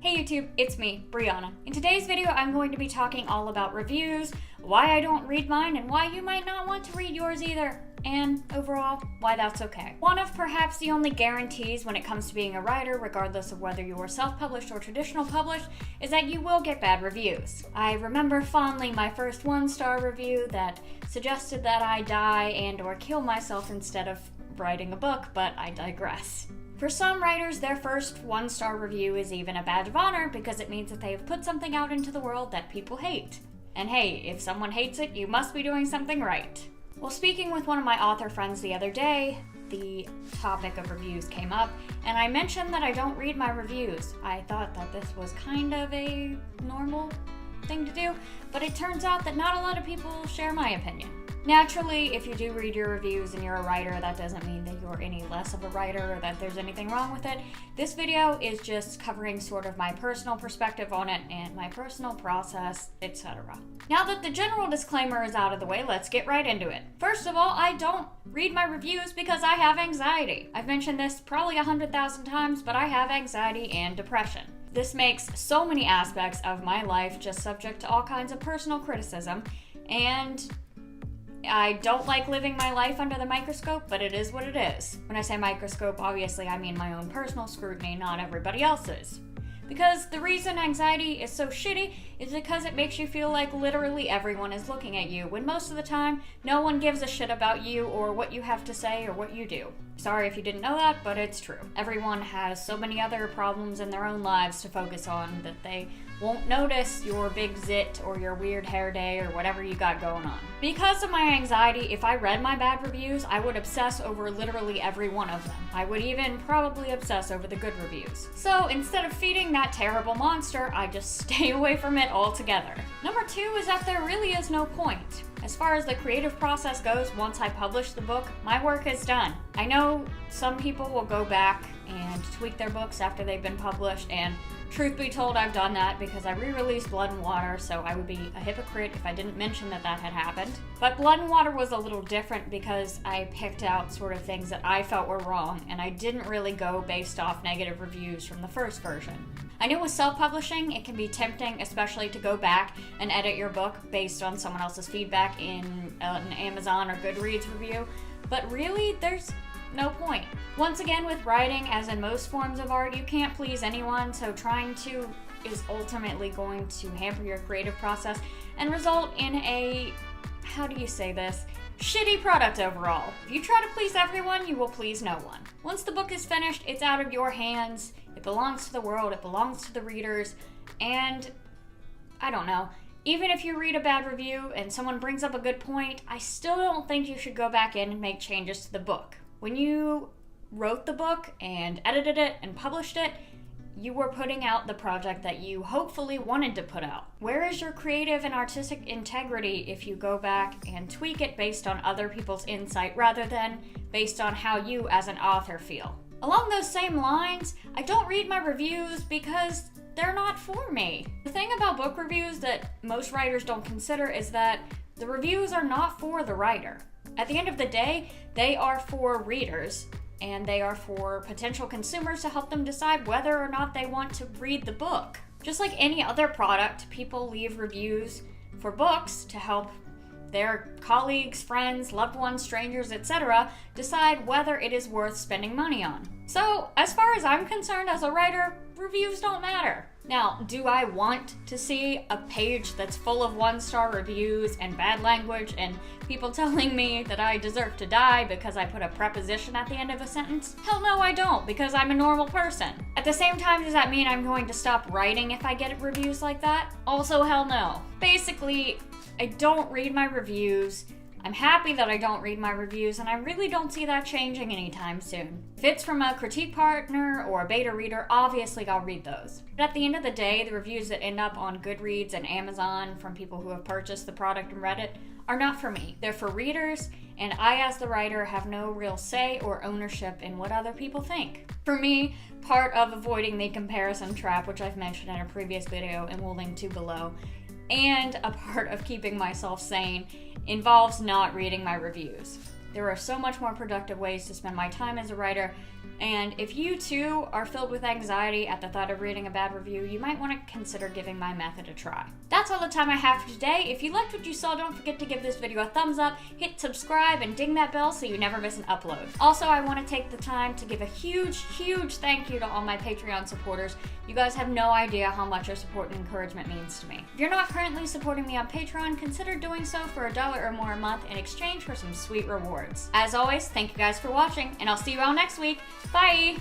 Hey YouTube, it's me, Briana. In today's video, I'm going to be talking all about reviews, why I don't read mine, and why you might not want to read yours either, and overall, why that's okay. One of perhaps the only guarantees when it comes to being a writer, regardless of whether you are self-published or traditional published, is that you will get bad reviews. I remember fondly my first one-star review that suggested that I die and or kill myself instead of writing a book, but I digress. For some writers, their first one-star review is even a badge of honor because it means that they have put something out into the world that people hate. And hey, if someone hates it, you must be doing something right. Well, speaking with one of my author friends the other day, the topic of reviews came up, and I mentioned that I don't read my reviews. I thought that this was kind of a normal thing to do, but it turns out that not a lot of people share my opinion. Naturally, if you do read your reviews and you're a writer, that doesn't mean that you're any less of a writer or that there's anything wrong with it. This video is just covering sort of my personal perspective on it and my personal process, etc. Now that the general disclaimer is out of the way, let's get right into it. First of all, I don't read my reviews because I have anxiety. I've mentioned this probably 100,000 times, but I have anxiety and depression. This makes so many aspects of my life just subject to all kinds of personal criticism, and I don't like living my life under the microscope, but it is what it is. When I say microscope, obviously I mean my own personal scrutiny, not everybody else's. Because the reason anxiety is so shitty is because it makes you feel like literally everyone is looking at you, when most of the time, no one gives a shit about you or what you have to say or what you do. Sorry if you didn't know that, but it's true. Everyone has so many other problems in their own lives to focus on that they won't notice your big zit or your weird hair day or whatever you got going on. Because of my anxiety, if I read my bad reviews, I would obsess over literally every one of them. I would even probably obsess over the good reviews. So instead of feeding that terrible monster, I just stay away from it altogether. Number 2 is that there really is no point. As far as the creative process goes, once I publish the book, my work is done. I know some people will go back and tweak their books after they've been published, and truth be told, I've done that because I re-released Blood and Water, so I would be a hypocrite if I didn't mention that that had happened. But Blood and Water was a little different because I picked out sort of things that I felt were wrong, and I didn't really go based off negative reviews from the first version. I know with self-publishing, it can be tempting, especially to go back and edit your book based on someone else's feedback in an Amazon or Goodreads review, but really, there's no point. Once again, with writing, as in most forms of art, you can't please anyone, so trying to is ultimately going to hamper your creative process and result in a, how do you say this, shitty product overall. If you try to please everyone, you will please no one. Once the book is finished, it's out of your hands, it belongs to the world, it belongs to the readers, and I don't know. Even if you read a bad review and someone brings up a good point, I still don't think you should go back in and make changes to the book. When you wrote the book and edited it and published it, you were putting out the project that you hopefully wanted to put out. Where is your creative and artistic integrity if you go back and tweak it based on other people's insight rather than based on how you as an author feel? Along those same lines, I don't read my reviews because they're not for me. The thing about book reviews that most writers don't consider is that the reviews are not for the writer. At the end of the day, they are for readers, and they are for potential consumers to help them decide whether or not they want to read the book. Just like any other product, people leave reviews for books to help their colleagues, friends, loved ones, strangers, etc. decide whether it is worth spending money on. So, as far as I'm concerned as a writer, reviews don't matter. Now, do I want to see a page that's full of one-star reviews and bad language and people telling me that I deserve to die because I put a preposition at the end of a sentence? Hell no, I don't, because I'm a normal person. At the same time, does that mean I'm going to stop writing if I get reviews like that? Also, hell no. Basically, I don't read my reviews. I'm happy that I don't read my reviews, and I really don't see that changing anytime soon. If it's from a critique partner or a beta reader, obviously I'll read those. But at the end of the day, the reviews that end up on Goodreads and Amazon from people who have purchased the product and read it are not for me. They're for readers, and I, as the writer, have no real say or ownership in what other people think. For me, part of avoiding the comparison trap, which I've mentioned in a previous video and will link to below, and a part of keeping myself sane involves not reading my reviews. There are so much more productive ways to spend my time as a writer And if you too are filled with anxiety at the thought of reading a bad review, you might want to consider giving my method a try. That's all the time I have for today. If you liked what you saw, don't forget to give this video a thumbs up, hit subscribe, and ding that bell so you never miss an upload. Also, I want to take the time to give a huge thank you to all my Patreon supporters. You guys have no idea how much your support and encouragement means to me. If you're not currently supporting me on Patreon, consider doing so for $1 or more a month in exchange for some sweet rewards. As always, thank you guys for watching, and I'll see you all next week. Bye!